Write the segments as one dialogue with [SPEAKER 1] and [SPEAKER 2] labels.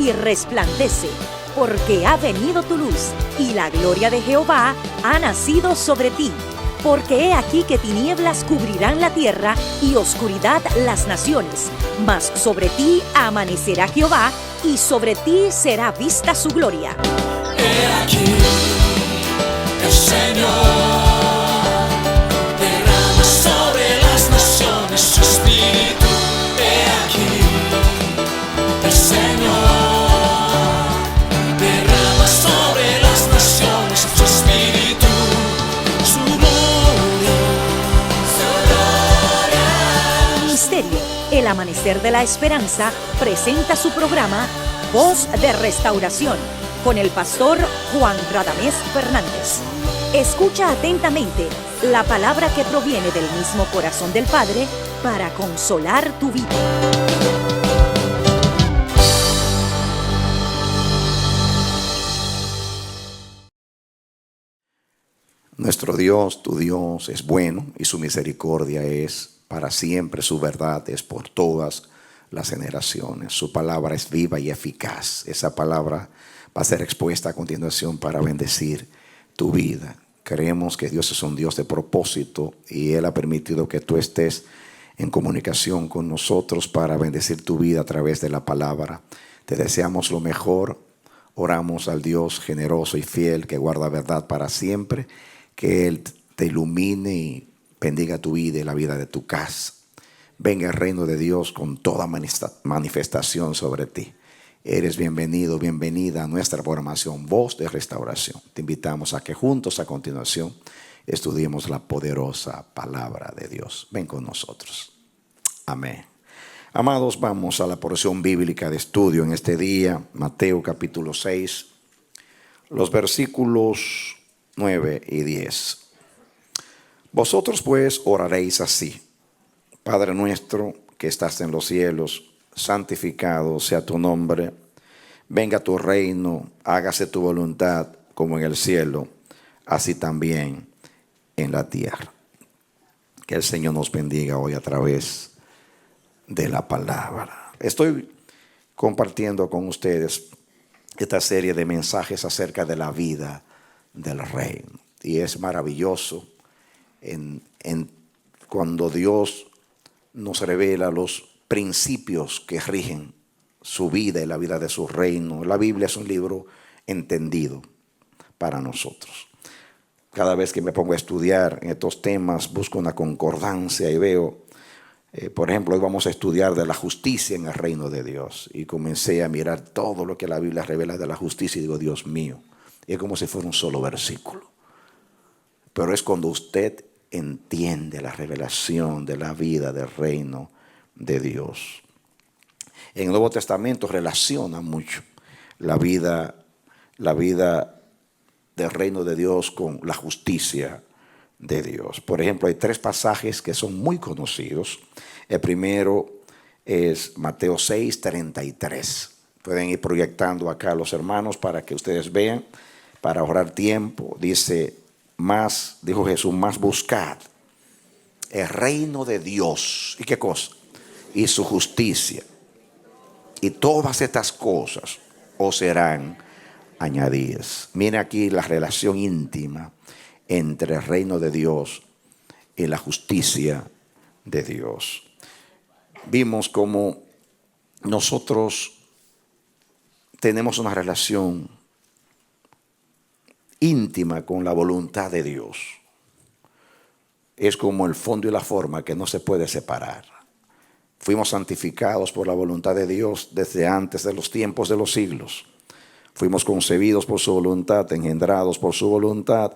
[SPEAKER 1] y resplandece, porque ha venido tu luz, y la gloria de Jehová ha nacido sobre ti. Porque he aquí que tinieblas cubrirán la tierra y oscuridad las naciones, mas sobre ti amanecerá Jehová, y sobre ti será vista su gloria.
[SPEAKER 2] He aquí, el Señor derrama sobre las naciones su espíritu. He aquí, el Señor derrama sobre las naciones su espíritu, su gloria, su gloria.
[SPEAKER 1] Ministerio El Amanecer de la Esperanza presenta su programa Voz de Restauración con el pastor Juan Radamés Fernández. Escucha atentamente la palabra que proviene del mismo corazón del Padre para consolar tu vida.
[SPEAKER 3] Nuestro Dios, tu Dios, es bueno y su misericordia es para siempre, su verdad es por todas las generaciones. Su palabra es viva y eficaz. Esa palabra va a ser expuesta a continuación para bendecir tu vida. Creemos que Dios es un Dios de propósito y Él ha permitido que tú estés en comunicación con nosotros para bendecir tu vida a través de la palabra. Te deseamos lo mejor. Oramos al Dios generoso y fiel que guarda verdad para siempre, que Él te ilumine y bendiga tu vida y la vida de tu casa. Venga el reino de Dios con toda manifestación sobre ti. Eres bienvenido, bienvenida a nuestra programación Voz de Restauración. Te invitamos a que juntos a continuación estudiemos la poderosa palabra de Dios. Ven con nosotros. Amén. Amados, vamos a la porción bíblica de estudio en este día, Mateo capítulo 6, los versículos 9 y 10. Vosotros pues oraréis así: Padre nuestro que estás en los cielos, santificado sea tu nombre, venga tu reino, hágase tu voluntad como en el cielo, así también en la tierra. Que el Señor nos bendiga hoy a través de la palabra. Estoy compartiendo con ustedes esta serie de mensajes acerca de la vida del reino. Y es maravilloso cuando Dios nos revela los principios que rigen su vida y la vida de su reino. La Biblia es un libro entendido para nosotros. Cada vez que me pongo a estudiar en estos temas, busco una concordancia y veo, por ejemplo, hoy vamos a estudiar de la justicia en el reino de Dios. Y comencé a mirar todo lo que la Biblia revela de la justicia y digo, Dios mío, es como si fuera un solo versículo. Pero es cuando usted entiende la revelación de la vida del reino de Dios. En el Nuevo Testamento relaciona mucho la vida del reino de Dios con la justicia de Dios. Por ejemplo, hay 3 pasajes que son muy conocidos. El primero es Mateo 6, 33. Pueden ir proyectando acá a los hermanos para que ustedes vean, para ahorrar tiempo. Dice, dijo Jesús, más buscad el reino de Dios. ¿Y qué cosa? Y su justicia. Y todas estas cosas os serán añadidas. Mira aquí la relación íntima entre el reino de Dios y la justicia de Dios. Vimos cómo nosotros tenemos una relación íntima con la voluntad de Dios. Es como el fondo y la forma que no se puede separar. Fuimos santificados por la voluntad de Dios desde antes de los tiempos de los siglos. Fuimos concebidos por su voluntad, engendrados por su voluntad,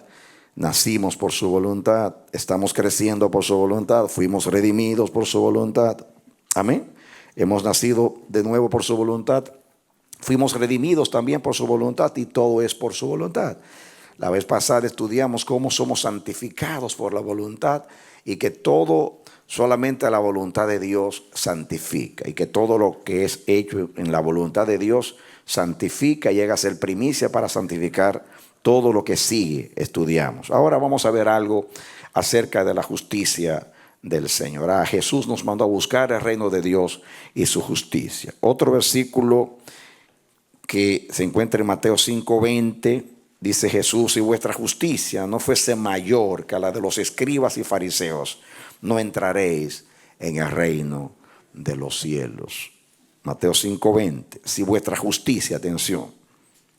[SPEAKER 3] nacimos por su voluntad, estamos creciendo por su voluntad, fuimos redimidos por su voluntad. Amén. Hemos nacido de nuevo por su voluntad, fuimos redimidos también por su voluntad y todo es por su voluntad. La vez pasada estudiamos cómo somos santificados por la voluntad y que todo solamente la voluntad de Dios santifica y que todo lo que es hecho en la voluntad de Dios santifica y llega a ser primicia para santificar todo lo que sigue. Estudiamos. Ahora vamos a ver algo acerca de la justicia del Señor. Jesús nos mandó a buscar el reino de Dios y su justicia. Otro versículo que se encuentra en Mateo 5:20. Dice Jesús: si vuestra justicia no fuese mayor que la de los escribas y fariseos, no entraréis en el reino de los cielos. Mateo 5:20. Si vuestra justicia, atención,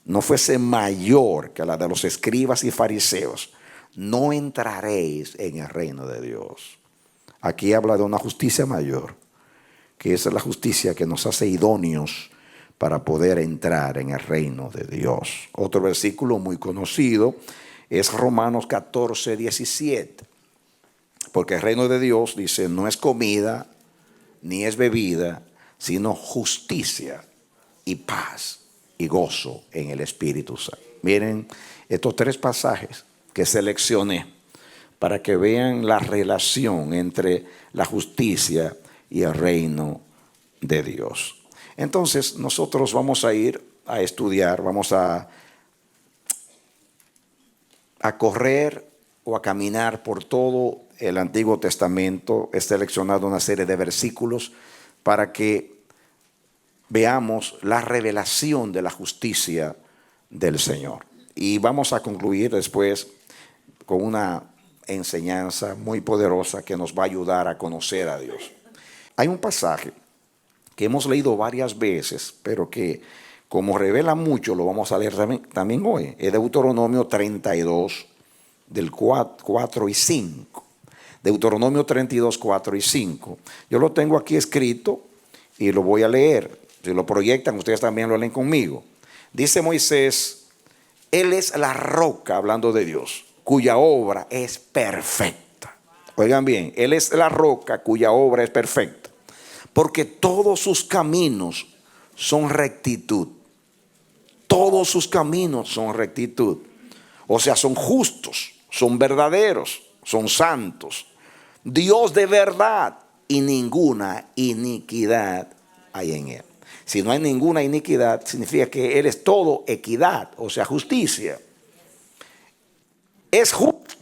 [SPEAKER 3] no fuese mayor que la de los escribas y fariseos, no entraréis en el reino de Dios. Aquí habla de una justicia mayor, que esa es la justicia que nos hace idóneos para poder entrar en el reino de Dios. Otro versículo muy conocido es Romanos 14:17. Porque el reino de Dios, dice, no es comida ni es bebida, sino justicia y paz y gozo en el Espíritu Santo. Miren estos tres pasajes que seleccioné para que vean la relación entre la justicia y el reino de Dios. Entonces nosotros vamos a ir a estudiar, vamos a correr o a caminar por todo el Antiguo Testamento. He seleccionado una serie de versículos para que veamos la revelación de la justicia del Señor. Y vamos a concluir después con una enseñanza muy poderosa que nos va a ayudar a conocer a Dios. Hay un pasaje que hemos leído varias veces, pero que como revela mucho, lo vamos a leer también hoy. Es Deuteronomio 32, del 4 y 5. Deuteronomio 32, 4 y 5. Yo lo tengo aquí escrito y lo voy a leer. Si lo proyectan, ustedes también lo leen conmigo. Dice Moisés: Él es la roca, hablando de Dios, cuya obra es perfecta. Oigan bien, Él es la roca cuya obra es perfecta, porque todos sus caminos son rectitud. Todos sus caminos son rectitud. O sea, son justos, son verdaderos, son santos. Dios de verdad, y ninguna iniquidad hay en Él. Si no hay ninguna iniquidad, significa que Él es todo equidad, o sea, justicia. Es justo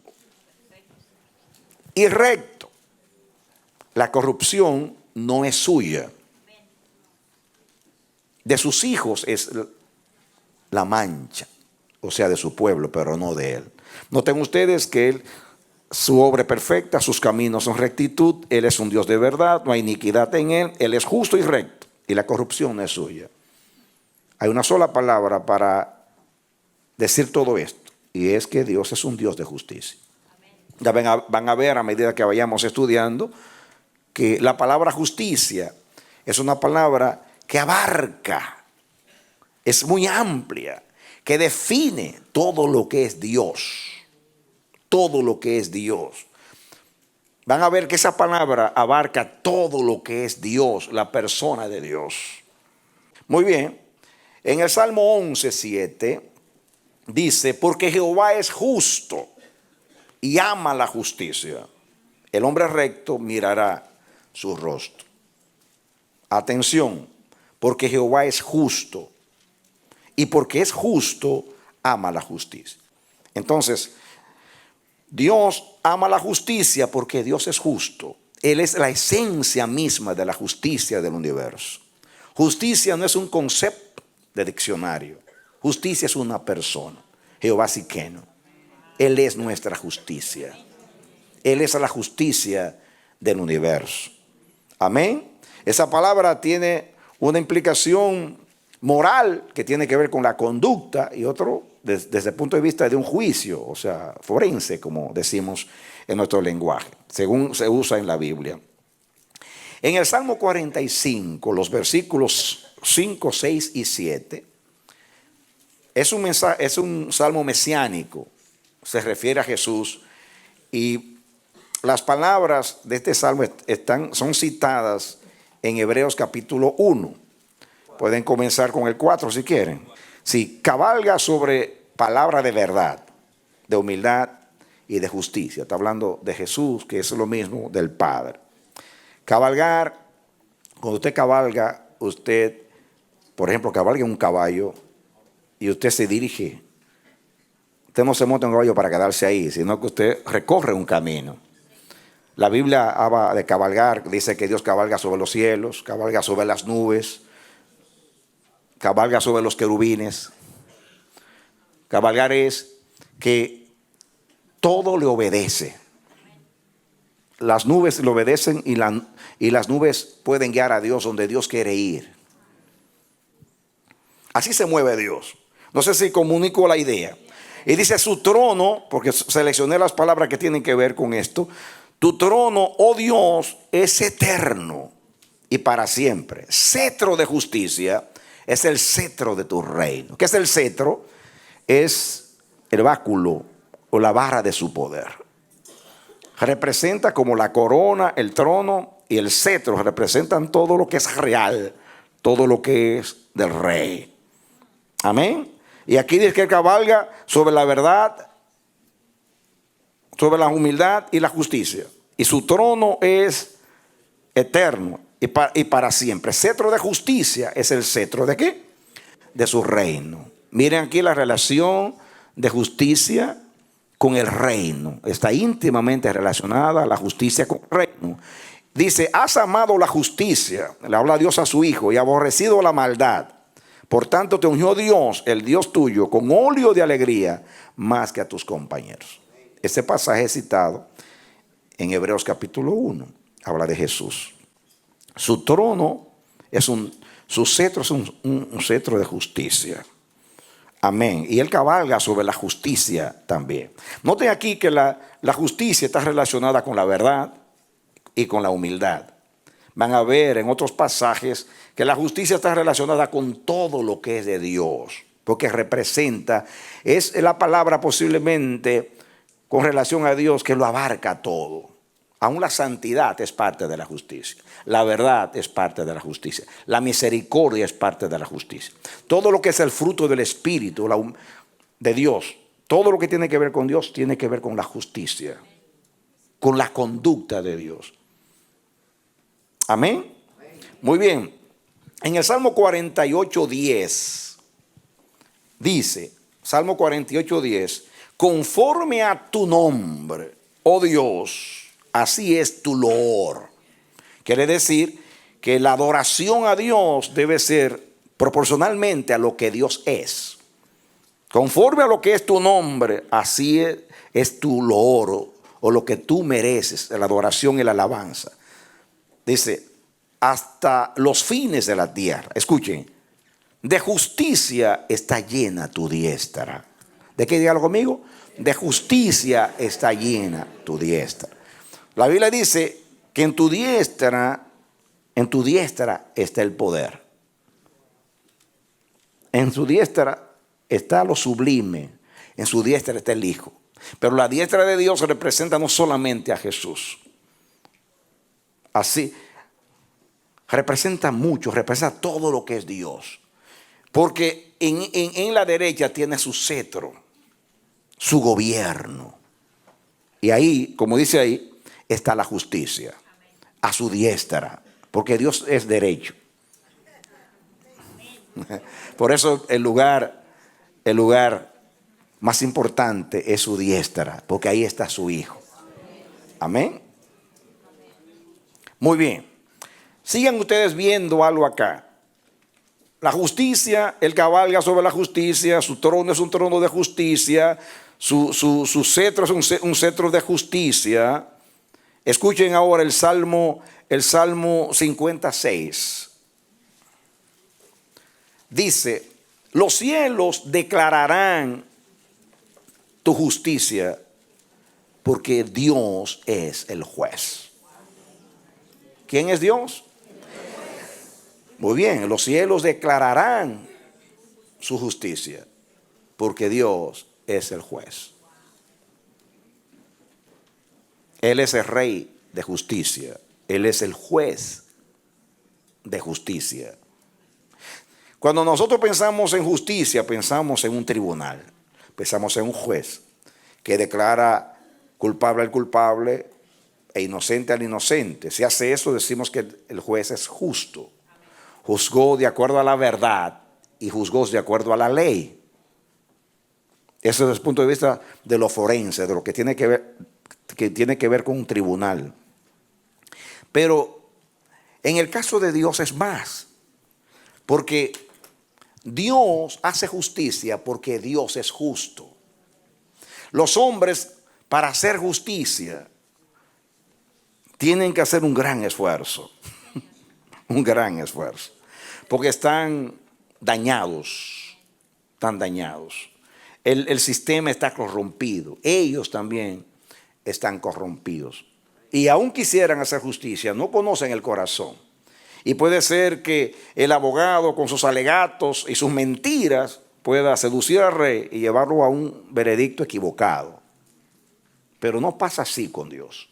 [SPEAKER 3] y recto. La corrupción no es suya. De sus hijos es la mancha, o sea, de su pueblo, pero no de Él. Noten ustedes que Él, su obra es perfecta, sus caminos son rectitud, Él es un Dios de verdad, no hay iniquidad en Él, Él es justo y recto, y la corrupción no es suya. Hay una sola palabra para decir todo esto, y es que Dios es un Dios de justicia. Ya van a ver a medida que vayamos estudiando que la palabra justicia es una palabra que abarca, es muy amplia, que define todo lo que es Dios. Todo lo que es Dios. Van a ver que esa palabra abarca todo lo que es Dios, la persona de Dios. Muy bien. En el Salmo 11:7 dice: porque Jehová es justo y ama la justicia. El hombre recto mirará su rostro. Atención, porque Jehová es justo y porque es justo ama la justicia. Entonces, Dios ama la justicia porque Dios es justo. Él es la esencia misma de la justicia del universo. Justicia no es un concepto de diccionario. Justicia es una persona. Jehová Siqueno. Él es nuestra justicia. Él es la justicia del universo. Amén. Esa palabra tiene una implicación moral que tiene que ver con la conducta y otro desde el punto de vista de un juicio, o sea, forense, como decimos en nuestro lenguaje, según se usa en la Biblia. En el Salmo 45, los versículos 5, 6 y 7, es un salmo mesiánico, se refiere a Jesús, y las palabras de este salmo son citadas en Hebreos capítulo 1. Pueden comenzar con el 4 si quieren. Si cabalga sobre palabra de verdad, de humildad y de justicia. Está hablando de Jesús, que es lo mismo del Padre. Cabalgar, cuando usted cabalga, usted, por ejemplo, cabalga un caballo y usted se dirige. Usted no se monta en un caballo para quedarse ahí, sino que usted recorre un camino. La Biblia habla de cabalgar, dice que Dios cabalga sobre los cielos, cabalga sobre las nubes. cabalga sobre los querubines. Cabalgar es que todo le obedece. Las nubes le obedecen y las nubes pueden guiar a Dios donde Dios quiere ir. Así se mueve Dios. No sé si comunico la idea. Y dice su trono, porque seleccioné las palabras que tienen que ver con esto. Tu trono, oh Dios, es eterno y para siempre. Cetro de justicia es el cetro de tu reino. ¿Qué es el cetro? Es el báculo o la vara de su poder. Representa como la corona, el trono y el cetro. Representan todo lo que es real, todo lo que es del rey. Amén. Y aquí dice que él cabalga sobre la verdad, sobre la humildad y la justicia. Y su trono es eterno y para siempre. Cetro de justicia es el cetro ¿de qué? De su reino. Miren aquí la relación de justicia con el reino. Está íntimamente relacionada la justicia con el reino. Dice, has amado la justicia, le habla Dios a su hijo, y aborrecido la maldad. Por tanto te ungió Dios, el Dios tuyo, con óleo de alegría más que a tus compañeros. Este pasaje es citado en Hebreos capítulo 1. Habla de Jesús. Su trono su cetro es un cetro de justicia. Amén. Y él cabalga sobre la justicia también. Noten aquí que la justicia está relacionada con la verdad y con la humildad. Van a ver en otros pasajes que la justicia está relacionada con todo lo que es de Dios. Porque representa, es la palabra posiblemente con relación a Dios que lo abarca todo. Aún la santidad es parte de la justicia. La verdad es parte de la justicia. La misericordia es parte de la justicia. Todo lo que es el fruto del Espíritu de Dios, todo lo que tiene que ver con Dios, tiene que ver con la justicia, con la conducta de Dios. Amén. Muy bien. En el Salmo 48:10 dice, Salmo 48:10, conforme a tu nombre, oh Dios, así es tu loor. Quiere decir que la adoración a Dios debe ser proporcionalmente a lo que Dios es. Conforme a lo que es tu nombre, así es tu loor o lo que tú mereces, la adoración y la alabanza. Dice, hasta los fines de la tierra. Escuchen, de justicia está llena tu diestra. ¿De qué? Dígalo conmigo. De justicia está llena tu diestra. La Biblia dice que en tu diestra está el poder. En su diestra está lo sublime. En su diestra está el Hijo. Pero la diestra de Dios representa no solamente a Jesús. Así, representa mucho, representa todo lo que es Dios. Porque en la derecha tiene su cetro, su gobierno. Y ahí, como dice ahí, está la justicia. A su diestra. Porque Dios es derecho. Por eso el lugar más importante es su diestra. Porque ahí está su Hijo. Amén. Muy bien. Sigan ustedes viendo algo acá. La justicia, él cabalga sobre la justicia. Su trono es un trono de justicia. Su cetro es un cetro de justicia. Escuchen ahora el Salmo 56. Dice, los cielos declararán tu justicia porque Dios es el juez. ¿Quién es Dios? Muy bien, los cielos declararán su justicia porque Dios es el juez. Él es el rey de justicia. Él es el juez de justicia. Cuando nosotros pensamos en justicia, pensamos en un tribunal. Pensamos en un juez que declara culpable al culpable e inocente al inocente. Si hace eso, decimos que el juez es justo. Juzgó de acuerdo a la verdad y juzgó de acuerdo a la ley. Eso desde el punto de vista de lo forense, de lo que tiene que ver con un tribunal. Pero en el caso de Dios es más, porque Dios hace justicia porque Dios es justo. Los hombres, para hacer justicia, tienen que hacer un gran esfuerzo. Un gran esfuerzo. Porque están dañados. Están dañados. El sistema está corrompido. Ellos también están corrompidos. Y aún quisieran hacer justicia, no conocen el corazón. Y puede ser que el abogado con sus alegatos y sus mentiras pueda seducir al rey y llevarlo a un veredicto equivocado. Pero no pasa así con Dios.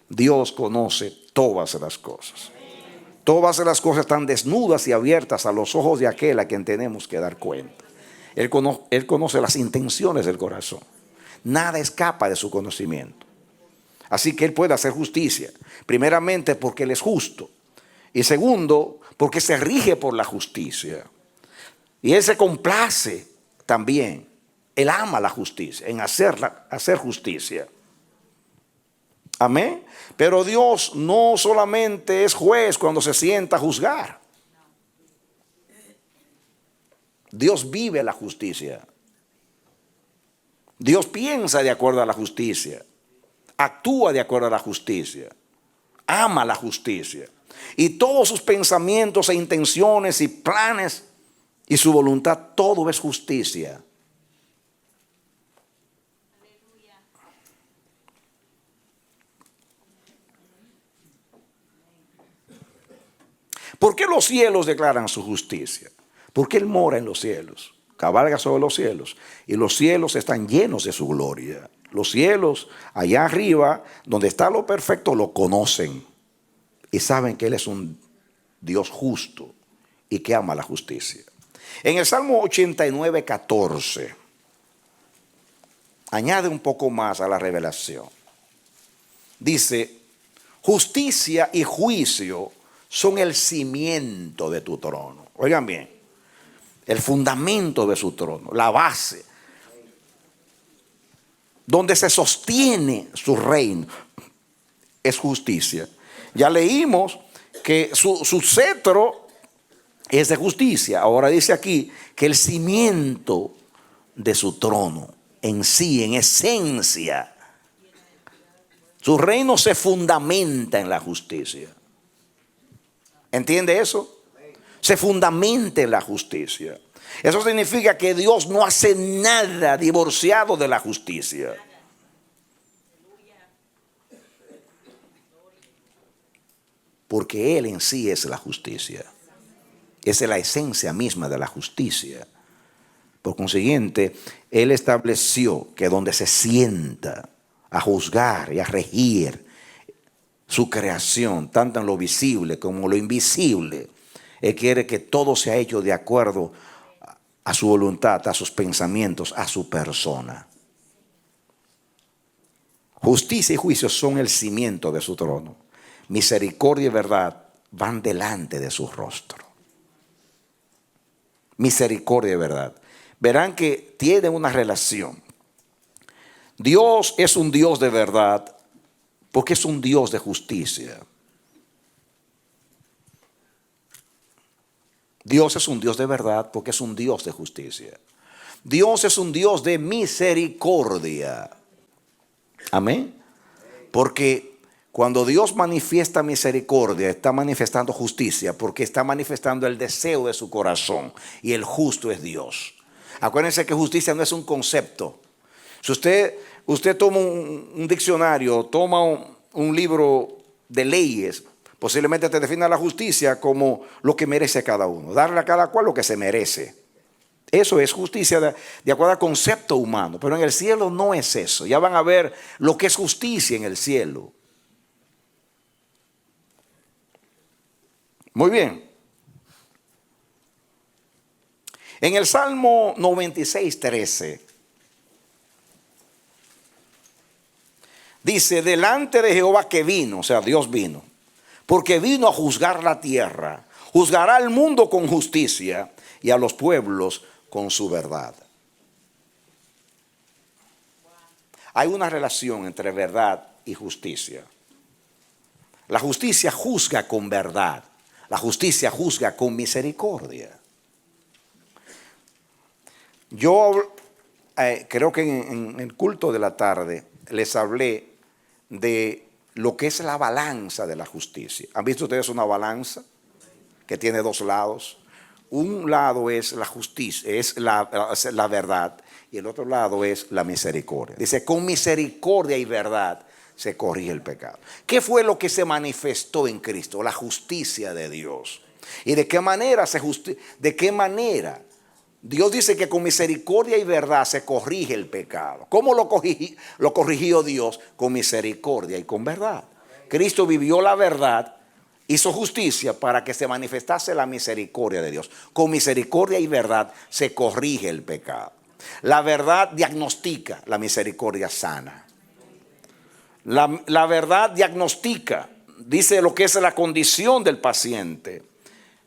[SPEAKER 3] Dios conoce todas las cosas. Todas las cosas están desnudas y abiertas a los ojos de aquel a quien tenemos que dar cuenta. Él conoce las intenciones del corazón. Nada escapa de su conocimiento. Así que Él puede hacer justicia. Primeramente porque Él es justo. Y segundo, porque se rige por la justicia. Y Él se complace también. Él ama la justicia, en hacer justicia. Amén. Pero Dios no solamente es juez cuando se sienta a juzgar. Dios vive la justicia. Dios piensa de acuerdo a la justicia. Actúa de acuerdo a la justicia. Ama la justicia. Y todos sus pensamientos e intenciones y planes y su voluntad, todo es justicia. ¿Por qué los cielos declaran su justicia? Porque Él mora en los cielos, cabalga sobre los cielos. Y los cielos están llenos de su gloria. Los cielos allá arriba, donde está lo perfecto, lo conocen. Y saben que Él es un Dios justo y que ama la justicia. En el Salmo 89, 14, añade un poco más a la revelación. Dice, justicia y juicio son el cimiento de tu trono. Oigan bien, el fundamento de su trono, la base, donde se sostiene su reino, es justicia. Ya leímos que su cetro es de justicia. Ahora dice aquí que el cimiento de su trono en sí, en esencia, su reino se fundamenta en la justicia. ¿Entiende eso? Se fundamenta en la justicia. Eso significa que Dios no hace nada divorciado de la justicia. Porque Él en sí es la justicia. Esa es la esencia misma de la justicia. Por consiguiente, Él estableció que donde se sienta a juzgar y a regir su creación, tanto en lo visible como en lo invisible, Él quiere que todo sea hecho de acuerdo a su voluntad, a sus pensamientos, a su persona. Justicia y juicio son el cimiento de su trono. Misericordia y verdad van delante de su rostro. Misericordia y verdad. Verán que tienen una relación. Dios es un Dios de verdad porque es un Dios de justicia. Dios es un Dios de verdad porque es un Dios de justicia. Dios es un Dios de misericordia. Amén. Porque cuando Dios manifiesta misericordia, está manifestando justicia, porque está manifestando el deseo de su corazón. Y el justo es Dios. Acuérdense que justicia no es un concepto. Si usted toma un diccionario, toma un libro de leyes, posiblemente te defina la justicia como lo que merece cada uno. Darle a cada cual lo que se merece. Eso es justicia de acuerdo al concepto humano. Pero en el cielo no es eso. Ya van a ver lo que es justicia en el cielo. Muy bien. En el Salmo 96, 13 dice, delante de Jehová que vino, o sea, Dios vino, porque vino a juzgar la tierra, juzgará al mundo con justicia y a los pueblos con su verdad. Hay una relación entre verdad y justicia. La justicia juzga con verdad. La justicia juzga con misericordia. Yo creo que en el culto de la tarde les hablé de lo que es la balanza de la justicia. ¿Han visto ustedes una balanza que tiene dos lados? Un lado es la justicia, es la verdad, y el otro lado es la misericordia. Dice, con misericordia y verdad se corrige el pecado. ¿Qué fue lo que se manifestó en Cristo? La justicia de Dios. ¿Y de qué manera Dios dice que con misericordia y verdad se corrige el pecado? ¿Cómo lo corrigió Dios? Con misericordia y con verdad. Cristo vivió la verdad, hizo justicia para que se manifestase la misericordia de Dios. Con misericordia y verdad se corrige el pecado. La verdad diagnostica, la misericordia sana. La verdad diagnostica, dice lo que es la condición del paciente.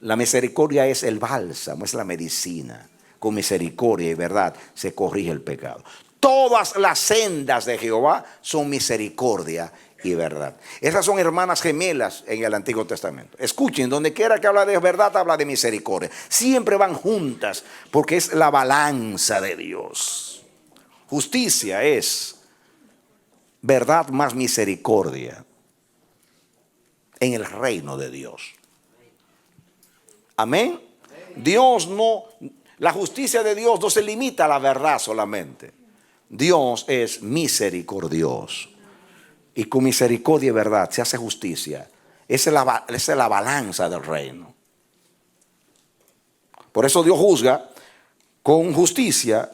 [SPEAKER 3] La misericordia es el bálsamo, es la medicina. Con misericordia y verdad se corrige el pecado. Todas las sendas de Jehová son misericordia y verdad. Esas son hermanas gemelas en el Antiguo Testamento. Escuchen, donde quiera que habla de verdad, habla de misericordia. Siempre van juntas porque es la balanza de Dios. Justicia es verdad más misericordia en el reino de Dios. Amén. La justicia de Dios no se limita a la verdad solamente. Dios es misericordioso. Y con misericordia y verdad se hace justicia. Esa es la balanza del reino. Por eso Dios juzga con justicia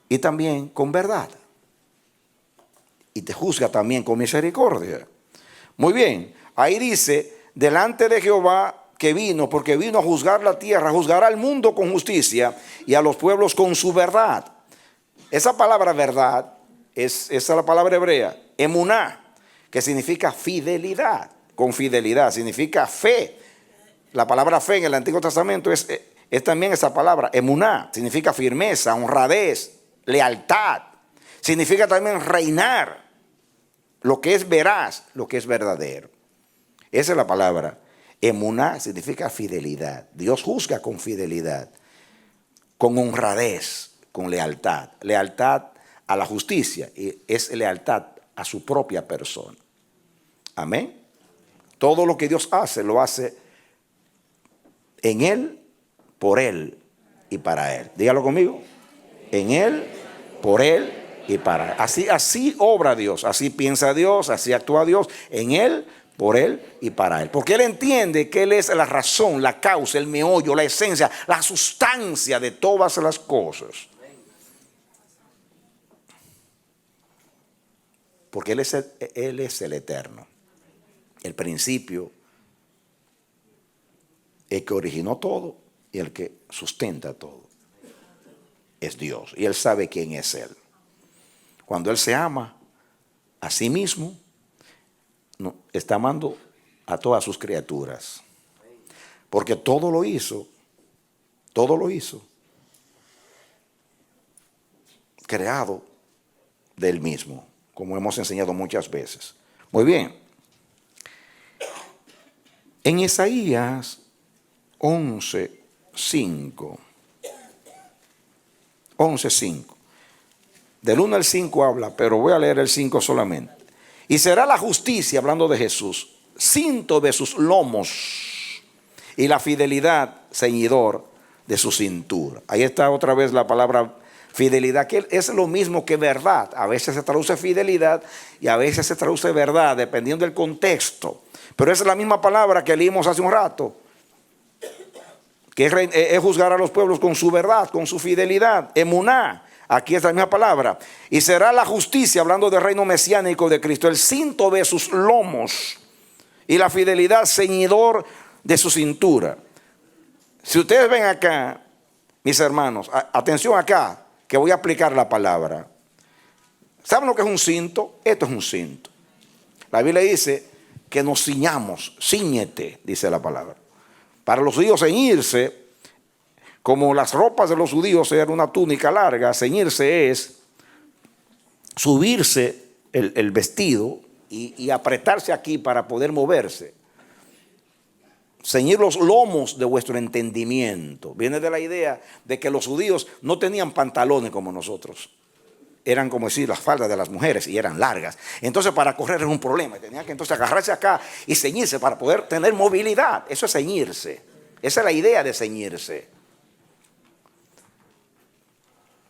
[SPEAKER 3] y también con verdad. Y te juzga también con misericordia. Muy bien, ahí dice, delante de Jehová que vino, porque vino a juzgar la tierra, juzgará al mundo con justicia y a los pueblos con su verdad. Esa palabra verdad esa es la palabra hebrea, emuná, que significa fidelidad, con fidelidad, significa fe. La palabra fe en el Antiguo Testamento es también esa palabra, emuná, significa firmeza, honradez, lealtad. Significa también reinar, lo que es veraz, lo que es verdadero. Esa es la palabra. Emuná significa fidelidad. Dios juzga con fidelidad, con honradez, con lealtad. Lealtad a la justicia y es lealtad a su propia persona. Amén. Todo lo que Dios hace, lo hace en Él, por Él y para Él. Dígalo conmigo. En Él, por Él y para Él. Así obra Dios, así piensa Dios, así actúa Dios. En Él, por Él y para Él. Porque Él entiende que Él es la razón, la causa, el meollo, la esencia, la sustancia de todas las cosas. Porque Él es el eterno, el principio, el que originó todo y el que sustenta todo. Es Dios y Él sabe quién es Él. Cuando Él se ama a sí mismo, está amando a todas sus criaturas. Porque todo lo hizo creado de Él mismo, como hemos enseñado muchas veces. Muy bien. En Isaías 11:5. Del 1 al 5 habla, pero voy a leer el 5 solamente. Y será la justicia, hablando de Jesús, cinto de sus lomos y la fidelidad ceñidor de su cintura. Ahí está otra vez la palabra fidelidad, que es lo mismo que verdad. A veces se traduce fidelidad y a veces se traduce verdad, dependiendo del contexto. Pero es la misma palabra que leímos hace un rato, que es juzgar a los pueblos con su verdad, con su fidelidad. Emuná, aquí es la misma palabra. Y será la justicia, hablando del reino mesiánico de Cristo, el cinto de sus lomos y la fidelidad ceñidor de su cintura. Si ustedes ven acá, mis hermanos, atención acá, que voy a aplicar la palabra. ¿Saben lo que es un cinto? Esto es un cinto. La Biblia dice que nos ciñamos, cíñete, dice la palabra. Para los judíos ceñirse, como las ropas de los judíos eran una túnica larga, ceñirse es subirse el vestido y apretarse aquí para poder moverse. ceñir los lomos de vuestro entendimiento. Viene de la idea de que los judíos no tenían pantalones como nosotros. Eran como decir las faldas de las mujeres y eran largas. Entonces para correr era un problema. Tenían que entonces agarrarse acá y ceñirse para poder tener movilidad. Eso es ceñirse. Esa es la idea de ceñirse.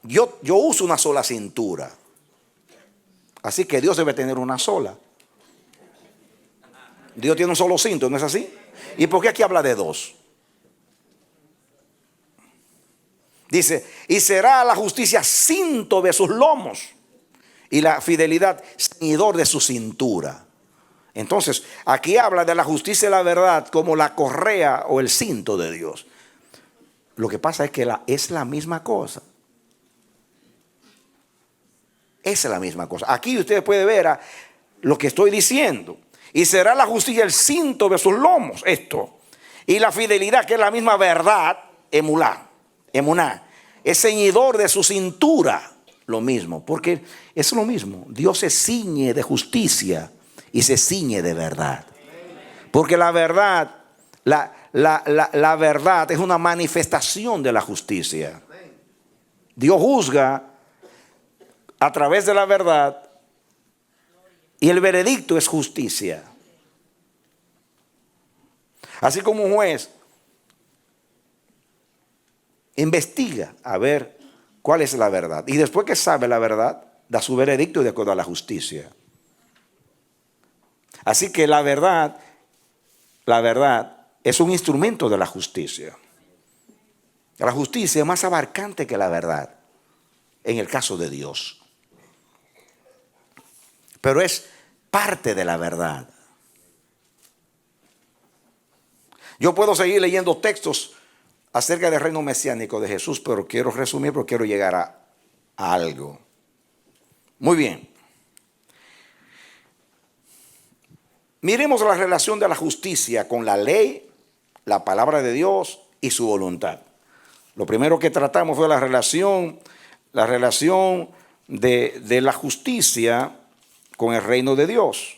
[SPEAKER 3] Yo uso una sola cintura. Así que Dios debe tener una sola. Dios tiene un solo cinto, ¿no es así? ¿Y por qué aquí habla de dos? Dice, y será la justicia cinto de sus lomos y la fidelidad ceñidor de su cintura. Entonces, aquí habla de la justicia y la verdad como la correa o el cinto de Dios. Lo que pasa es que es la misma cosa. Es la misma cosa. Aquí usted puede ver lo que estoy diciendo. Y será la justicia el cinto de sus lomos, esto. Y la fidelidad, que es la misma verdad, emuná, es ceñidor de su cintura. Lo mismo, porque es lo mismo. Dios se ciñe de justicia y se ciñe de verdad. Porque la verdad, la verdad es una manifestación de la justicia. Dios juzga a través de la verdad. Y el veredicto es justicia. Así como un juez investiga a ver cuál es la verdad. Y después que sabe la verdad, da su veredicto de acuerdo a la justicia. Así que la verdad es un instrumento de la justicia. La justicia es más abarcante que la verdad en el caso de Dios. Pero es parte de la verdad. Yo puedo seguir leyendo textos acerca del reino mesiánico de Jesús, pero quiero resumir porque quiero llegar a algo. Muy bien. Miremos la relación de la justicia con la ley, la palabra de Dios y su voluntad. Lo primero que tratamos fue la relación de la justicia con el reino de Dios,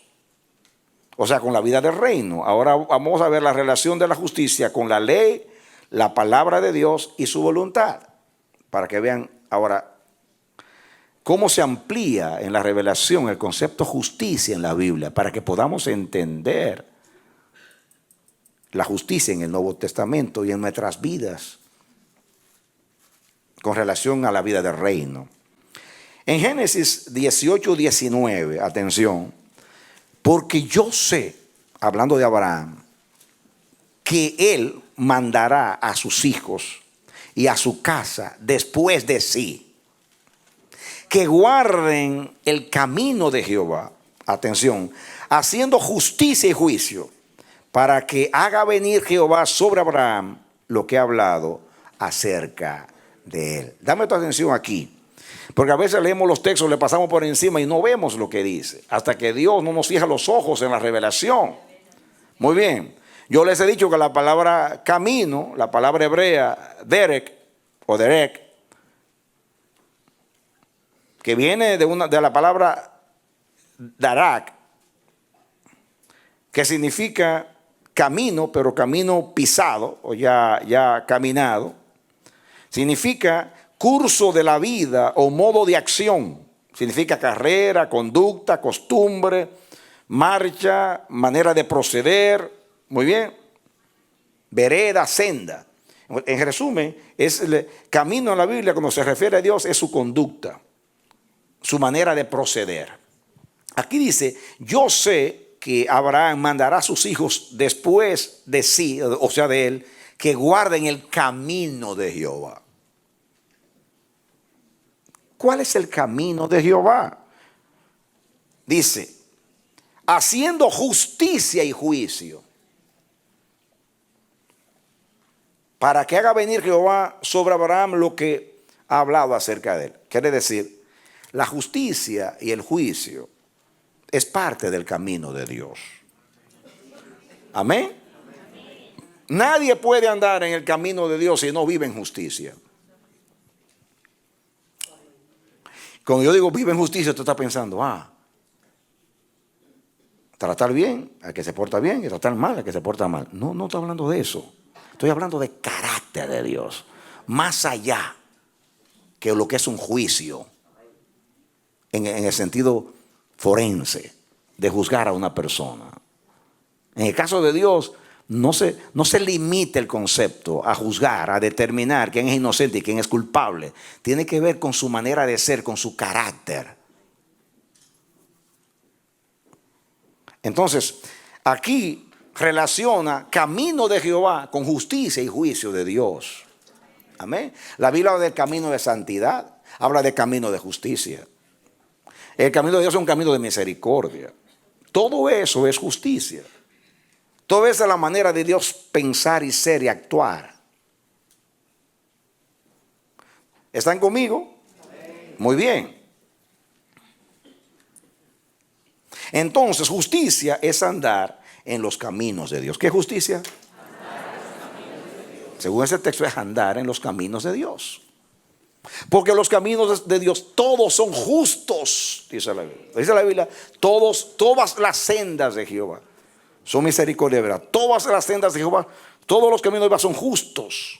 [SPEAKER 3] o sea, con la vida del reino. Ahora vamos a ver la relación de la justicia con la ley, la palabra de Dios y su voluntad, para que vean ahora cómo se amplía en la revelación el concepto justicia en la Biblia, para que podamos entender la justicia en el Nuevo Testamento y en nuestras vidas con relación a la vida del reino. En Génesis 18:19, atención, porque yo sé, hablando de Abraham, que él mandará a sus hijos y a su casa después de sí, que guarden el camino de Jehová, atención, haciendo justicia y juicio, para que haga venir Jehová sobre Abraham lo que ha hablado acerca de él. Dame tu atención aquí. Porque a veces leemos los textos, le pasamos por encima y no vemos lo que dice, hasta que Dios no nos fija los ojos en la revelación. Muy bien, yo les he dicho que la palabra camino, la palabra hebrea derek, que viene de la palabra darak, que significa camino, pero camino pisado o ya caminado, significa curso de la vida o modo de acción. Significa carrera, conducta, costumbre, marcha, manera de proceder. Muy bien. Vereda, senda. En resumen, es el camino en la Biblia cuando se refiere a Dios es su conducta, su manera de proceder. Aquí dice, yo sé que Abraham mandará a sus hijos después de sí, o sea de él, que guarden el camino de Jehová. ¿Cuál es el camino de Jehová? Dice, haciendo justicia y juicio, para que haga venir Jehová sobre Abraham lo que ha hablado acerca de él. Quiere decir, la justicia y el juicio es parte del camino de Dios. Amén. Nadie puede andar en el camino de Dios si no vive en justicia. Cuando yo digo vive en justicia, usted está pensando, Tratar bien al que se porta bien y tratar mal al que se porta mal. No, no estoy hablando de eso. Estoy hablando de carácter de Dios. Más allá que lo que es un juicio en el sentido forense de juzgar a una persona. En el caso de Dios, no se limita el concepto a juzgar, a determinar quién es inocente y quién es culpable. Tiene que ver con su manera de ser, con su carácter. Entonces, aquí relaciona camino de Jehová con justicia y juicio de Dios. Amén. La Biblia habla del camino de santidad, habla del camino de justicia. El camino de Dios es un camino de misericordia. Todo eso es justicia. Todo eso es la manera de Dios pensar y ser y actuar. ¿Están conmigo? Muy bien. Entonces, justicia es andar en los caminos de Dios. ¿Qué es justicia? Según ese texto es andar en los caminos de Dios. Porque los caminos de Dios todos son justos, dice la Biblia. Dice la Biblia, todas las sendas de Jehová son misericordia, ¿verdad? Todas las sendas de Jehová, todos los caminos de Jehová son justos.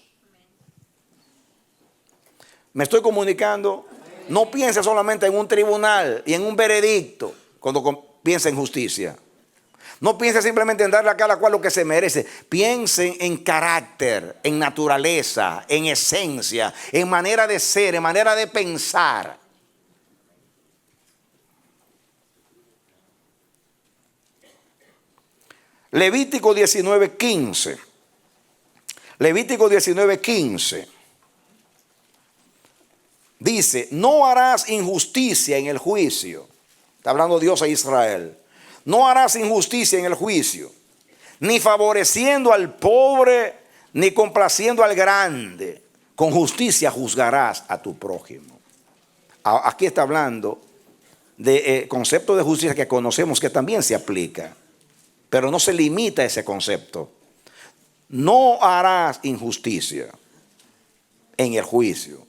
[SPEAKER 3] ¿Me estoy comunicando? No piense solamente en un tribunal y en un veredicto cuando piensa en justicia. No piense simplemente en darle a cada cual lo que se merece. Piensen en carácter, en naturaleza, en esencia, en manera de ser, en manera de pensar. Levítico 19:15. Levítico 19:15. Dice, no harás injusticia en el juicio. Está hablando Dios a Israel. No harás injusticia en el juicio, ni favoreciendo al pobre, ni complaciendo al grande. Con justicia juzgarás a tu prójimo. Aquí está hablando de concepto de justicia que conocemos que también se aplica, pero no se limita a ese concepto. No harás injusticia en el juicio.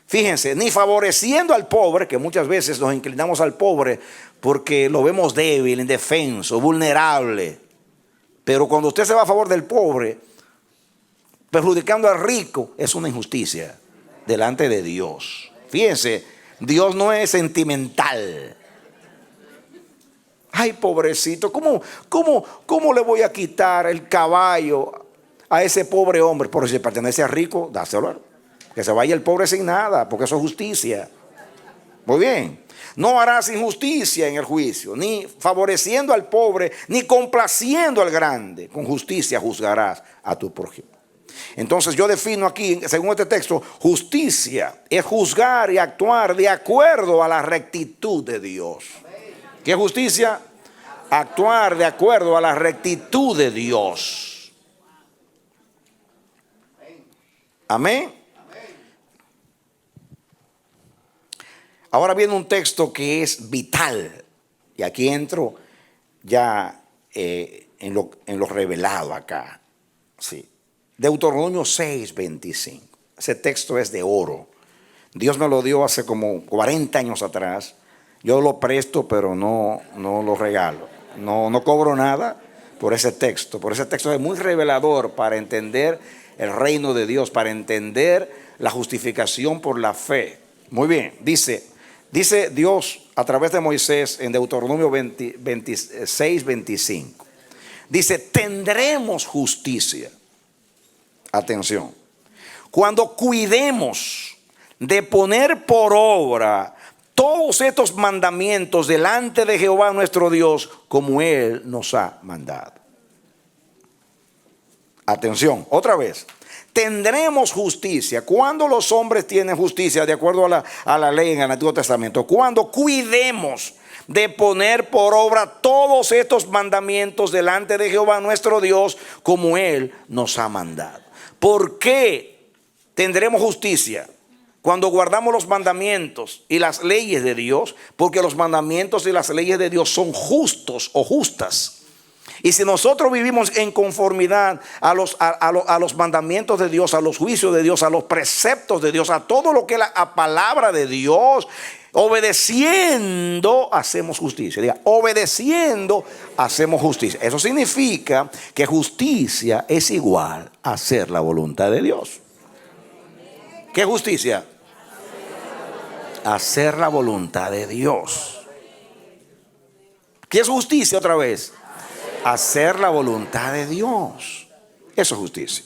[SPEAKER 3] Fíjense, ni favoreciendo al pobre, que muchas veces nos inclinamos al pobre porque lo vemos débil, indefenso, vulnerable. Pero cuando usted se va a favor del pobre, perjudicando al rico, es una injusticia delante de Dios. Fíjense, Dios no es sentimental. Ay, pobrecito, ¿cómo le voy a quitar el caballo a ese pobre hombre? Por si pertenece al rico, dáselo. Que se vaya el pobre sin nada, porque eso es justicia. Muy bien. No harás injusticia en el juicio, ni favoreciendo al pobre, ni complaciendo al grande. Con justicia juzgarás a tu prójimo. Entonces yo defino aquí, según este texto, justicia es juzgar y actuar de acuerdo a la rectitud de Dios. ¿Qué es justicia? Actuar de acuerdo a la rectitud de Dios. Amén. Ahora viene un texto que es vital. Y aquí entro ya en lo revelado acá. Sí. Deuteronomio 6:25. Ese texto es de oro. Dios me lo dio hace como 40 años atrás. Yo lo presto, pero no lo regalo. No cobro nada por ese texto. Por ese texto es muy revelador para entender el reino de Dios, para entender la justificación por la fe. Muy bien, dice Dios a través de Moisés en Deuteronomio 26:25. Dice, tendremos justicia. Atención. Cuando cuidemos de poner por obra todos estos mandamientos delante de Jehová nuestro Dios, como Él nos ha mandado. Atención, otra vez. Tendremos justicia. Cuando los hombres tienen justicia de acuerdo a la ley en el Antiguo Testamento, cuando cuidemos de poner por obra todos estos mandamientos delante de Jehová nuestro Dios, como Él nos ha mandado. ¿Por qué tendremos justicia? Cuando guardamos los mandamientos y las leyes de Dios, porque los mandamientos y las leyes de Dios son justos o justas. Y si nosotros vivimos en conformidad a los mandamientos de Dios, a los juicios de Dios, a los preceptos de Dios, a todo lo que es la palabra de Dios, Obedeciendo hacemos justicia. Diga, obedeciendo hacemos justicia. Eso significa que justicia es igual a hacer la voluntad de Dios. ¿Qué justicia? Hacer la voluntad de Dios. ¿Qué es justicia otra vez? Hacer la voluntad de Dios. Eso es justicia.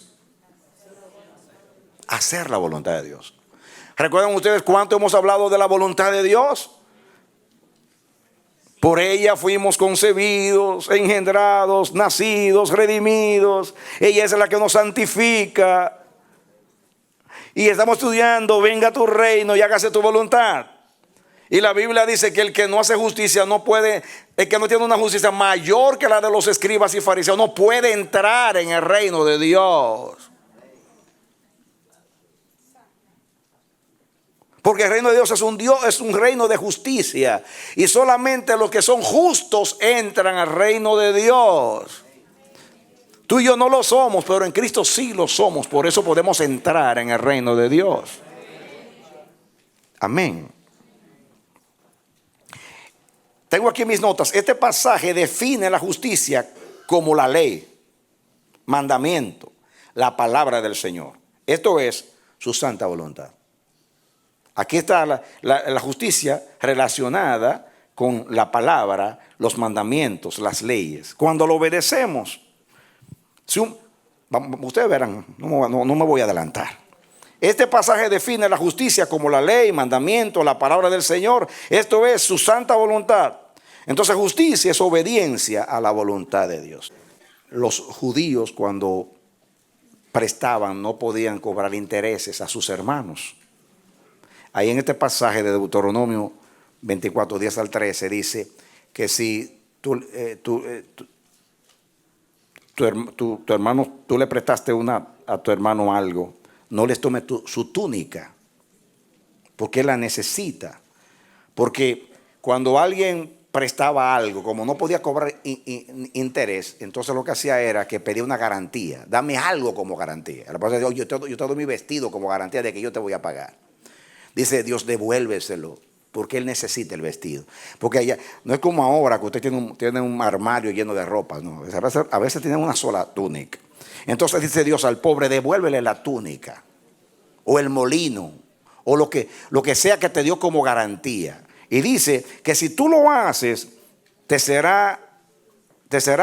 [SPEAKER 3] Hacer la voluntad de Dios. ¿Recuerdan ustedes cuánto hemos hablado de la voluntad de Dios? Por ella fuimos concebidos, engendrados, nacidos, redimidos. Ella es la que nos santifica. Y estamos estudiando, venga tu reino y hágase tu voluntad. Y la Biblia dice que el que no hace justicia no puede, el que no tiene una justicia mayor que la de los escribas y fariseos, no puede entrar en el reino de Dios. Porque el reino de Dios es un reino de justicia. Y solamente los que son justos entran al reino de Dios. Tú y yo no lo somos, pero en Cristo sí lo somos. Por eso podemos entrar en el reino de Dios. Amén. Tengo aquí mis notas. Este pasaje define la justicia como la ley, mandamiento, la palabra del Señor. Esto es su santa voluntad. Aquí está la justicia relacionada con la palabra, los mandamientos, las leyes. Cuando lo obedecemos, ustedes verán, no me voy a adelantar. Este pasaje define la justicia como la ley, mandamiento, la palabra del Señor. Esto es su santa voluntad. Entonces justicia es obediencia a la voluntad de Dios. Los judíos cuando prestaban no podían cobrar intereses a sus hermanos. Ahí en este pasaje de Deuteronomio 24, 10 al 13 dice que si tu hermano, tú le prestaste a tu hermano algo, no les tome su túnica, porque él la necesita. Porque cuando alguien prestaba algo, como no podía cobrar interés, entonces lo que hacía era que pedía una garantía. Dame algo como garantía. Yo te doy mi vestido como garantía de que yo te voy a pagar. Dice Dios, devuélveselo, porque él necesita el vestido. Porque allá, no es como ahora que usted tiene un armario lleno de ropa. No, a veces tiene una sola túnica. Entonces dice Dios al pobre, devuélvele la túnica o el molino o lo que sea que te dio como garantía. Y dice que si tú lo haces, te será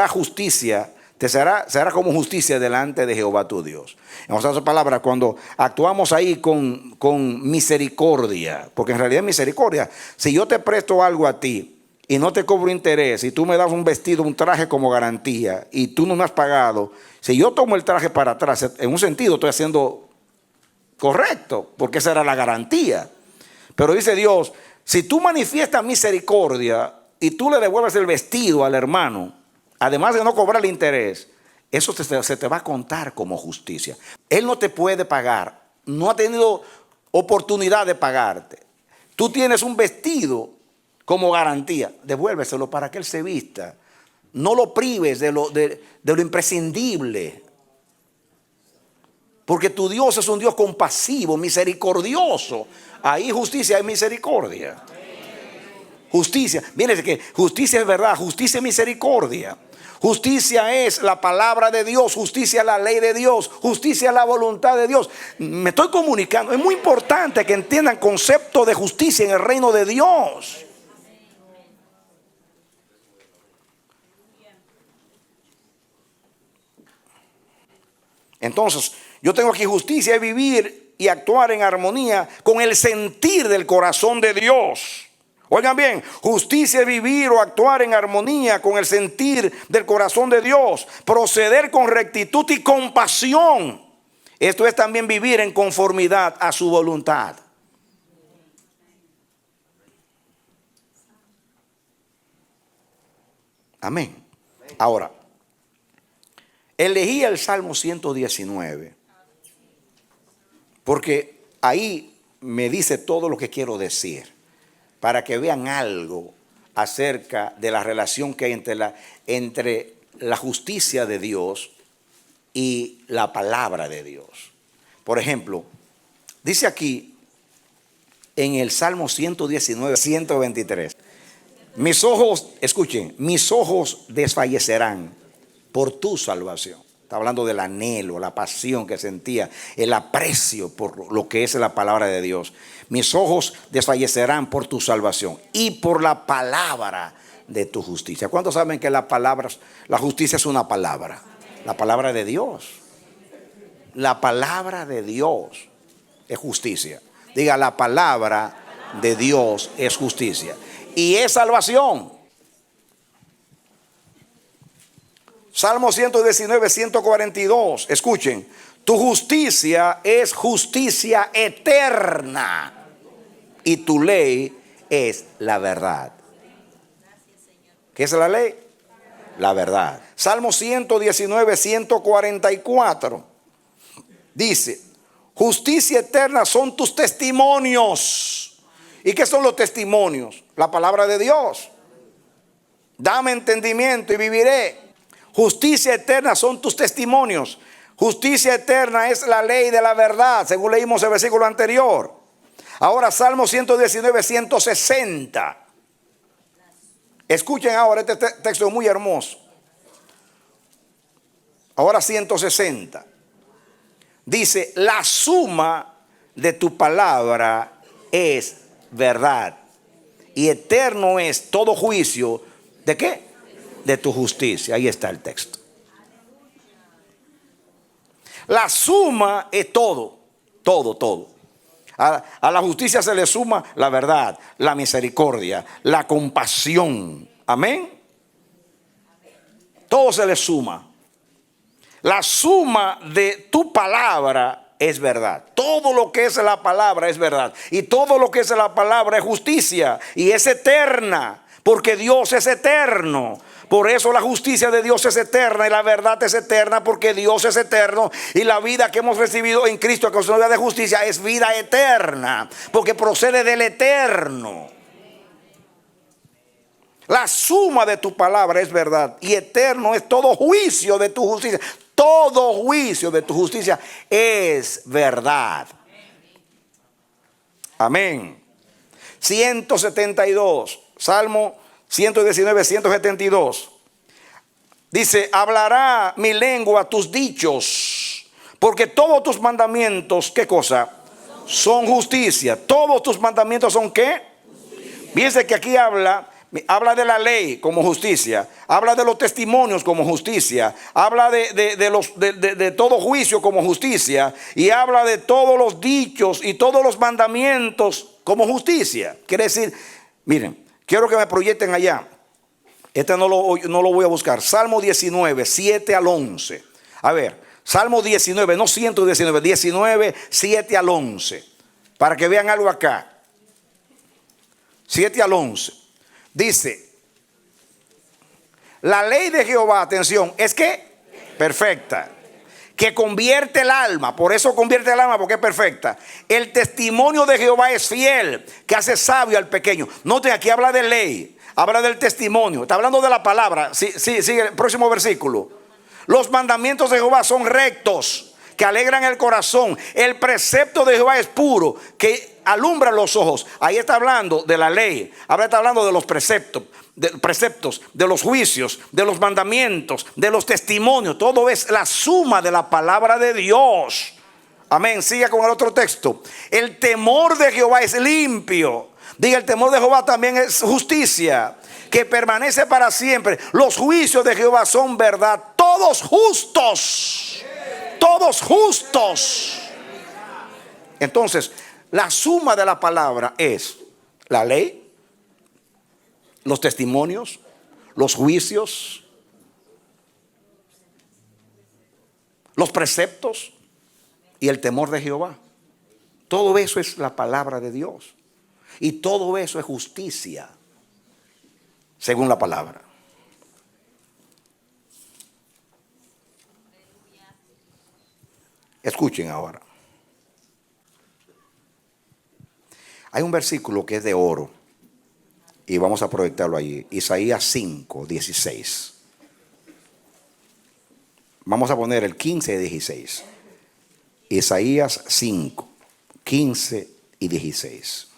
[SPEAKER 3] justicia, será como justicia delante de Jehová tu Dios. En otras palabras, cuando actuamos ahí con misericordia, porque en realidad es misericordia. Si yo te presto algo a ti y no te cobro interés, y tú me das un vestido, un traje como garantía, y tú no me has pagado, si yo tomo el traje para atrás, en un sentido estoy haciendo correcto, porque esa era la garantía. Pero dice Dios, si tú manifiestas misericordia y tú le devuelves el vestido al hermano, además de no cobrar el interés, eso se te va a contar como justicia. Él no te puede pagar, no ha tenido oportunidad de pagarte. Tú tienes un vestido como garantía, devuélveselo para que él se vista. No lo prives de lo imprescindible. Porque tu Dios es un Dios compasivo, misericordioso. Ahí justicia es misericordia. Justicia, miren que justicia es verdad, justicia es misericordia. Justicia es la palabra de Dios, justicia es la ley de Dios, justicia es la voluntad de Dios. Me estoy comunicando, es muy importante que entiendan el concepto de justicia en el reino de Dios. Entonces, yo tengo aquí justicia es vivir y actuar en armonía con el sentir del corazón de Dios. Oigan bien, justicia es vivir o actuar en armonía con el sentir del corazón de Dios, proceder con rectitud y compasión. Esto es también vivir en conformidad a su voluntad. Amén. Ahora, elegí el Salmo 119 porque ahí me dice todo lo que quiero decir, para que vean algo acerca de la relación que hay entre la justicia de Dios y la palabra de Dios. Por ejemplo, dice aquí en el Salmo 119, 123. Mis ojos, escuchen, mis ojos desfallecerán por tu salvación. Está hablando del anhelo, la pasión que sentía, el aprecio por lo que es la palabra de Dios. Mis ojos desfallecerán por tu salvación y por la palabra de tu justicia. ¿Cuántos saben que la justicia es una palabra? La palabra de Dios. La palabra de Dios es justicia. Diga, la palabra de Dios es justicia. Y es salvación. Salmo 119, 142. Escuchen. Tu justicia es justicia eterna. Y tu ley es la verdad. ¿Qué es la ley? La verdad. Salmo 119, 144. Dice, justicia eterna son tus testimonios. ¿Y qué son los testimonios? La palabra de Dios. Dame entendimiento y viviré. Justicia eterna son tus testimonios. Justicia eterna es la ley de la verdad, según leímos el versículo anterior. Ahora Salmo 119, 160. Escuchen ahora, este texto es muy hermoso. Ahora 160. Dice, la suma de tu palabra es verdad. Y eterno es todo juicio. ¿De qué? De tu justicia. Ahí está el texto. La suma es todo. Todo, todo. A la justicia se le suma la verdad, la misericordia, la compasión. Amén. Todo se le suma. La suma de tu palabra es verdad. Todo lo que es la palabra es verdad. Y todo lo que es la palabra es justicia. Y es eterna. Porque Dios es eterno. Por eso la justicia de Dios es eterna y la verdad es eterna, porque Dios es eterno y la vida que hemos recibido en Cristo, que es una vida de justicia, es vida eterna, porque procede del eterno. La suma de tu palabra es verdad y eterno es todo juicio de tu justicia. Todo juicio de tu justicia es verdad. Amén. 172, Salmo 119, 172. Dice, hablará mi lengua tus dichos, porque todos tus mandamientos, ¿qué cosa? Son justicia. Todos tus mandamientos son ¿qué? Fíjense que aquí habla de la ley como justicia, habla de los testimonios como justicia, habla de todo juicio como justicia, y habla de todos los dichos y todos los mandamientos como justicia. Quiere decir, miren, quiero que me proyecten allá. Este no lo voy a buscar. Salmo 19, 7 al 11. A ver, Salmo 19, no 119, 19, 7 al 11. Para que vean algo acá. 7 al 11. Dice, la ley de Jehová, atención, es que perfecta, que convierte el alma. Por eso convierte el alma, porque es perfecta. El testimonio de Jehová es fiel, que hace sabio al pequeño. Noten, aquí habla de ley, habla del testimonio, está hablando de la palabra. Sigue el próximo versículo. Los mandamientos de Jehová son rectos, que alegran el corazón. El precepto de Jehová es puro, que alumbra los ojos. Ahí está hablando de la ley. Ahora está hablando de los preceptos, de los juicios, de los mandamientos, de los testimonios. Todo es la suma de la palabra de Dios. Amén. Siga con el otro texto. El temor de Jehová es limpio. Diga, el temor de Jehová también es justicia, que permanece para siempre. Los juicios de Jehová son verdad. Todos justos. Todos justos. Entonces, la suma de la palabra es la ley, los testimonios, los juicios, los preceptos y el temor de Jehová. Todo eso es la palabra de Dios. Y todo eso es justicia, según la palabra. Escuchen ahora. Hay un versículo que es de oro y vamos a proyectarlo allí. Isaías 5, 16. Vamos a poner el 15 y 16. Isaías 5, 15 y 16.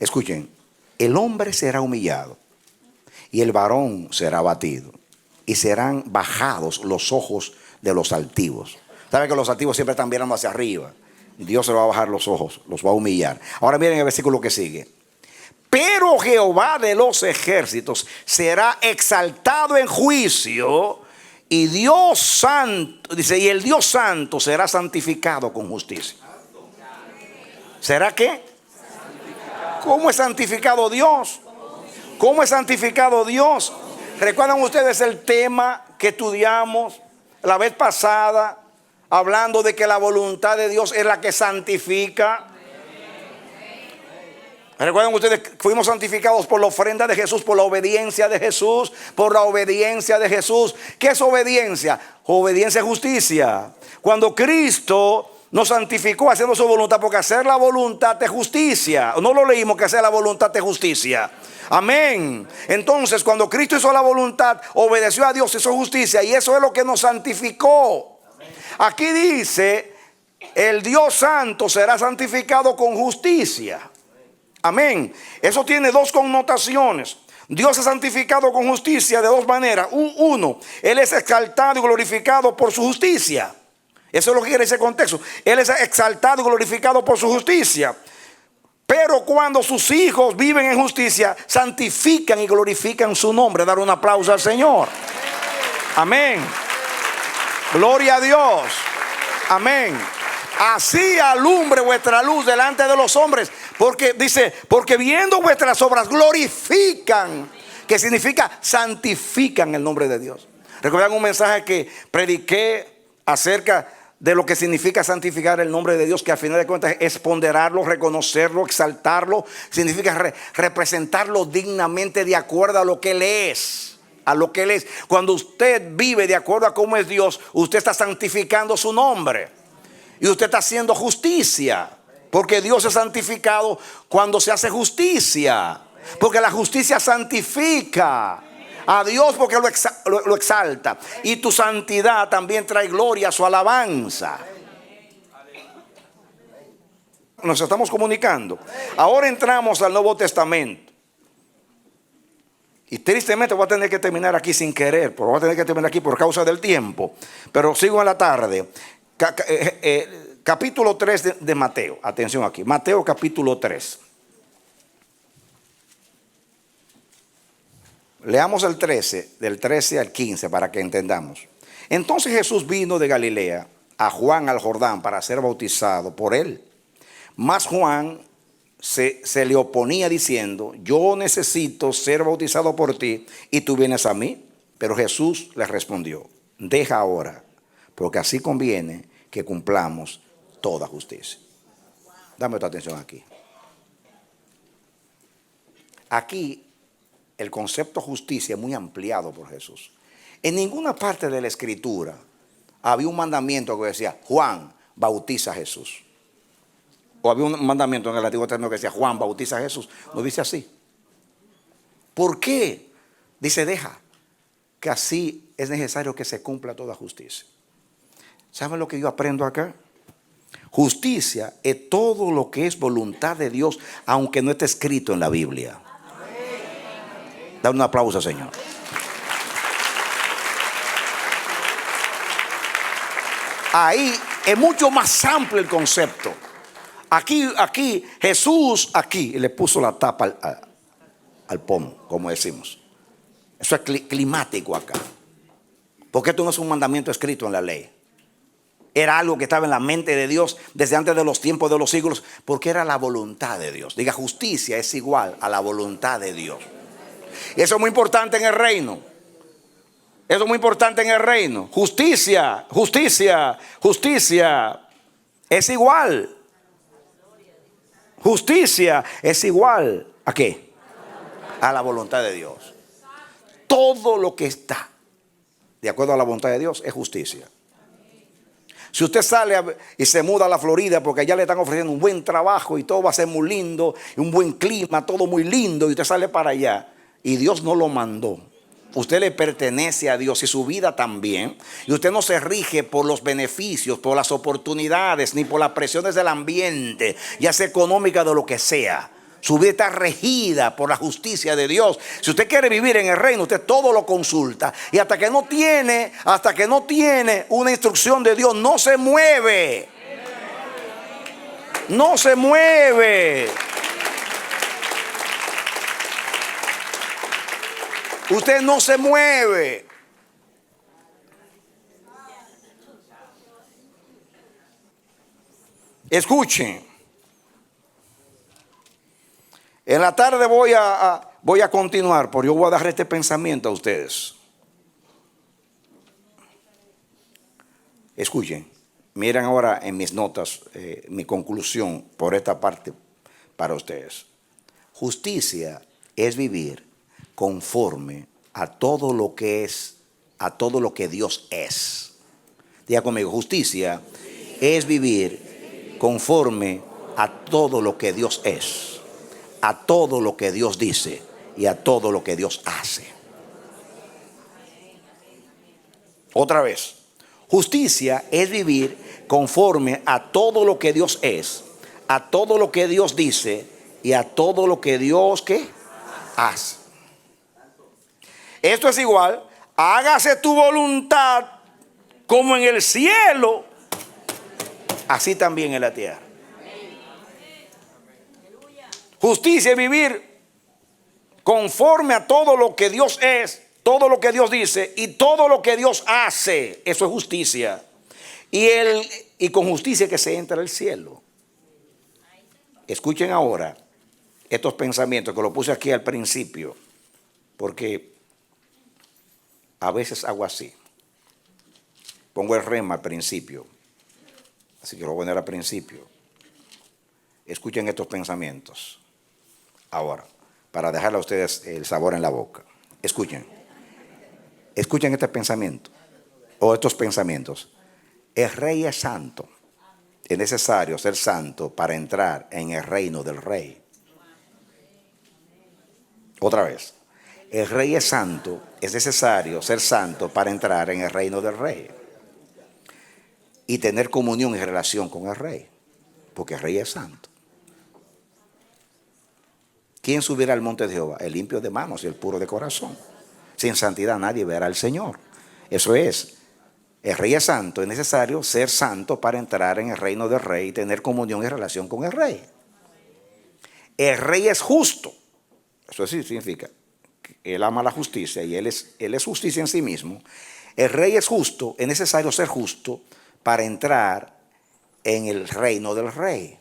[SPEAKER 3] Escuchen, el hombre será humillado y el varón será abatido y serán bajados los ojos de los altivos. ¿Saben que los altivos siempre están mirando hacia arriba? Dios se va a bajar los ojos, los va a humillar. Ahora miren el versículo que sigue. Pero Jehová de los ejércitos será exaltado en juicio y Dios santo, dice, y el Dios santo será santificado con justicia. ¿Será qué? ¿Cómo es santificado Dios? ¿Cómo es santificado Dios? ¿Recuerdan ustedes el tema que estudiamos la vez pasada, hablando de que la voluntad de Dios es la que santifica? ¿Recuerdan ustedes que fuimos santificados por la ofrenda de Jesús, por la obediencia de Jesús, por la obediencia de Jesús? ¿Qué es obediencia? Obediencia es justicia. Cuando Cristo nos santificó haciendo su voluntad, porque hacer la voluntad de justicia, no lo leímos que hacer la voluntad de justicia. Amén. Entonces, cuando Cristo hizo la voluntad, obedeció a Dios, hizo justicia, y eso es lo que nos santificó. Aquí dice, el Dios santo será santificado con justicia. Amén. Eso tiene dos connotaciones. Dios es santificado con justicia de dos maneras. Uno, Él es exaltado y glorificado por su justicia. Eso es lo que quiere ese contexto. Él es exaltado y glorificado por su justicia. Pero cuando sus hijos viven en justicia, santifican y glorifican su nombre. Dar un aplauso al Señor. Amén. Gloria a Dios. Amén. Así alumbre vuestra luz delante de los hombres. Porque dice, porque viendo vuestras obras glorifican, que significa santifican el nombre de Dios. ¿Recuerdan un mensaje que prediqué acerca de lo que significa santificar el nombre de Dios? Que al final de cuentas es ponderarlo, reconocerlo, exaltarlo. Significa representarlo dignamente de acuerdo a lo que Él es. A lo que Él es. Cuando usted vive de acuerdo a cómo es Dios, usted está santificando su nombre. Y usted está haciendo justicia. Porque Dios es santificado cuando se hace justicia. Porque la justicia santifica a Dios, porque lo exalta. Y tu santidad también trae gloria a su alabanza. Nos estamos comunicando. Ahora entramos al Nuevo Testamento. Y tristemente voy a tener que terminar aquí sin querer, pero voy a tener que terminar aquí por causa del tiempo. Pero sigo en la tarde. Capítulo 3 de Mateo. Atención aquí. Mateo capítulo 3. Leamos el 13, del 13 al 15 para que entendamos. Entonces Jesús vino de Galilea a Juan al Jordán para ser bautizado por él. Mas Juan se le oponía diciendo, yo necesito ser bautizado por ti y tú vienes a mí. Pero Jesús le respondió, deja ahora, porque así conviene que cumplamos toda justicia. Dame tu atención aquí. Aquí el concepto justicia es muy ampliado por Jesús. En ninguna parte de la Escritura había un mandamiento que decía, Juan, bautiza a Jesús. O había un mandamiento en el Antiguo Testamento que decía, Juan, bautiza a Jesús. No dice así. ¿Por qué? Dice, deja, que así es necesario que se cumpla toda justicia. ¿Saben lo que yo aprendo acá? Justicia es todo lo que es voluntad de Dios, aunque no esté escrito en la Biblia. Dale un aplauso, Señor. Ahí es mucho más amplio el concepto. Aquí Jesús le puso la tapa al pomo, como decimos. Eso es climático acá. Porque esto no es un mandamiento escrito en la ley. Era algo que estaba en la mente de Dios desde antes de los tiempos de los siglos, porque era la voluntad de Dios. Diga, justicia es igual a la voluntad de Dios. Y eso es muy importante en el reino. Eso es muy importante en el reino. Justicia es igual. Justicia es igual ¿a qué? A la voluntad de Dios. Todo lo que está de acuerdo a la voluntad de Dios es justicia. Si usted sale y se muda a la Florida porque allá le están ofreciendo un buen trabajo y todo va a ser muy lindo, y un buen clima, todo muy lindo, y usted sale para allá y Dios no lo mandó, usted le pertenece a Dios y su vida también, y usted no se rige por los beneficios, por las oportunidades, ni por las presiones del ambiente, ya sea económica, de lo que sea. Su vida está regida por la justicia de Dios. Si usted quiere vivir en el reino, usted todo lo consulta. Y hasta que no tiene una instrucción de Dios, no se mueve. No se mueve. Usted no se mueve. Escuchen. En la tarde voy a continuar, porque yo voy a dar este pensamiento a ustedes. Escuchen, miren ahora en mis notas mi conclusión por esta parte para ustedes. Justicia es vivir conforme a todo lo que es, a todo lo que Dios es. Diga conmigo, justicia es vivir conforme a todo lo que Dios es, a todo lo que Dios dice y a todo lo que Dios hace. Otra vez, justicia es vivir conforme a todo lo que Dios es, a todo lo que Dios dice y a todo lo que Dios ¿qué? Hace. Esto es igual, hágase tu voluntad como en el cielo, así también en la tierra. Justicia es vivir conforme a todo lo que Dios es, todo lo que Dios dice y todo lo que Dios hace. Eso es justicia. Y con justicia que se entra al cielo. Escuchen ahora estos pensamientos que lo puse aquí al principio, porque a veces hago así. Pongo el rema al principio, así que lo voy a poner al principio. Escuchen estos pensamientos. Ahora, para dejarle a ustedes el sabor en la boca. Escuchen este pensamiento, o estos pensamientos. El rey es santo. Es necesario ser santo para entrar en el reino del rey. Otra vez. El rey es santo. Es necesario ser santo para entrar en el reino del rey. Y tener comunión y relación con el rey. Porque el rey es santo. ¿Quién subirá al monte de Jehová? El limpio de manos y el puro de corazón. Sin santidad nadie verá al Señor. Eso es, el rey es santo. Es necesario ser santo para entrar en el reino del rey y tener comunión y relación con el rey. El rey es justo. Eso sí significa que él ama la justicia y él es justicia en sí mismo. El rey es justo. Es necesario ser justo para entrar en el reino del rey.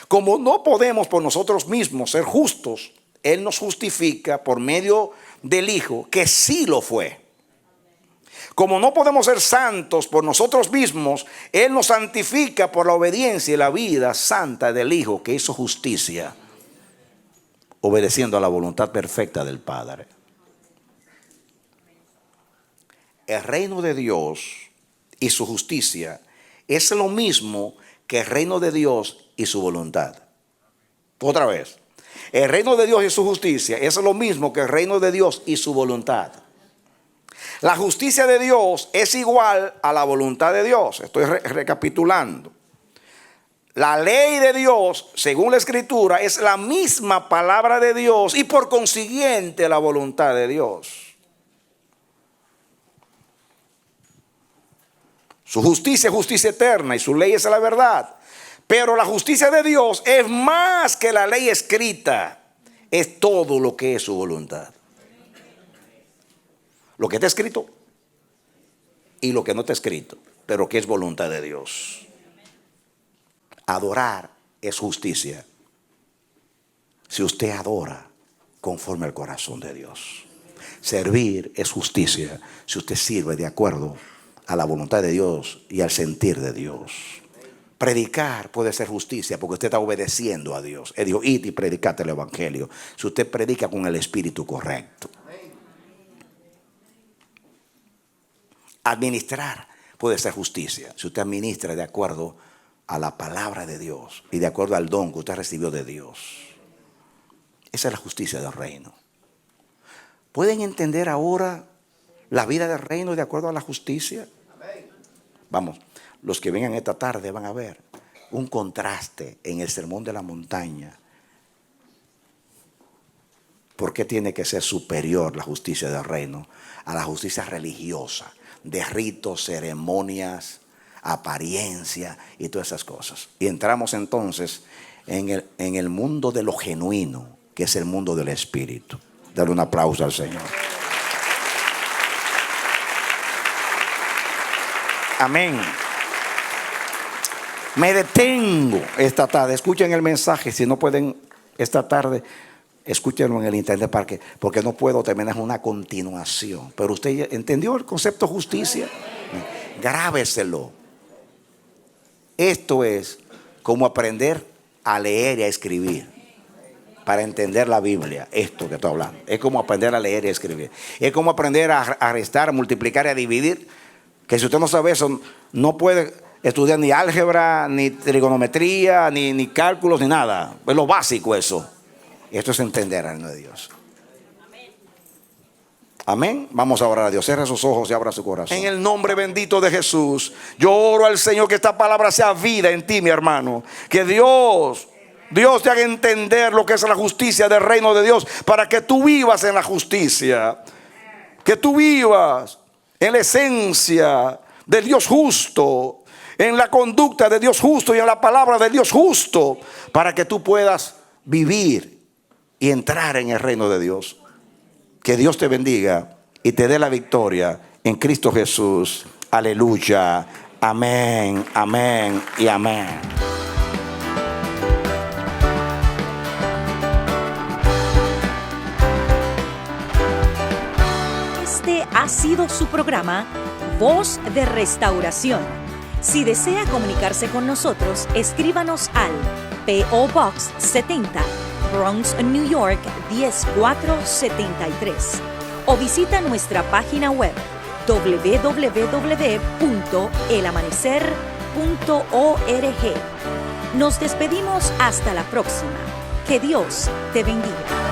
[SPEAKER 3] Como no podemos por nosotros mismos ser justos, Él nos justifica por medio del Hijo, que sí lo fue. Como no podemos ser santos por nosotros mismos, Él nos santifica por la obediencia y la vida santa del Hijo, que hizo justicia, obedeciendo a la voluntad perfecta del Padre. El reino de Dios y su justicia es lo mismo que el reino de Dios y su voluntad. Otra vez, el reino de Dios y su justicia es lo mismo que el reino de Dios y su voluntad. La justicia de Dios es igual a la voluntad de Dios. Estoy recapitulando. La ley de Dios, según la Escritura, es la misma palabra de Dios y por consiguiente la voluntad de Dios. Su justicia es justicia eterna y su ley es la verdad. Pero la justicia de Dios es más que la ley escrita. Es todo lo que es su voluntad. Lo que está escrito y lo que no está escrito, pero que es voluntad de Dios. Adorar es justicia. Si usted adora conforme al corazón de Dios. Servir es justicia. Si usted sirve de acuerdo a la voluntad de Dios y al sentir de Dios. Predicar puede ser justicia porque usted está obedeciendo a Dios. Él dijo, id y predicad el evangelio. Si usted predica con el espíritu correcto. Administrar puede ser justicia. Si usted administra de acuerdo a la palabra de Dios y de acuerdo al don que usted recibió de Dios. Esa es la justicia del reino. ¿Pueden entender ahora la vida del reino de acuerdo a la justicia? Vamos, los que vengan esta tarde van a ver un contraste en el sermón de la montaña. ¿Por qué tiene que ser superior la justicia del reino a la justicia religiosa, de ritos, ceremonias, apariencia y todas esas cosas? Y entramos entonces en el mundo de lo genuino, que es el mundo del Espíritu. Dale un aplauso al Señor. Amén. Me detengo esta tarde. Escuchen el mensaje. Si no pueden esta tarde, escúchenlo en el internet porque no puedo terminar una continuación. Pero usted entendió el concepto justicia. Grábeselo. Esto es como aprender a leer y a escribir para entender la Biblia. Esto que estoy hablando es como aprender a leer y a escribir. Es como aprender a restar, a multiplicar y a dividir. Que si usted no sabe eso, no puede estudiar ni álgebra, ni trigonometría, ni cálculos, ni nada. Es lo básico eso. Esto es entender al reino de Dios. Amén. Vamos a orar a Dios. Cierra sus ojos y abra su corazón. En el nombre bendito de Jesús, yo oro al Señor que esta palabra sea vida en ti, mi hermano. Que Dios te haga entender lo que es la justicia del reino de Dios, para que tú vivas en la justicia. Que tú vivas en la esencia del Dios justo, en la conducta de Dios justo y en la palabra de Dios justo, para que tú puedas vivir y entrar en el reino de Dios. Que Dios te bendiga y te dé la victoria en Cristo Jesús. Aleluya. Amén, amén y amén.
[SPEAKER 1] Este ha sido su programa Voz de Restauración. Si desea comunicarse con nosotros, escríbanos al P.O. Box 70, Bronx, New York 10473, o visita nuestra página web www.elamanecer.org. Nos despedimos hasta la próxima. Que Dios te bendiga.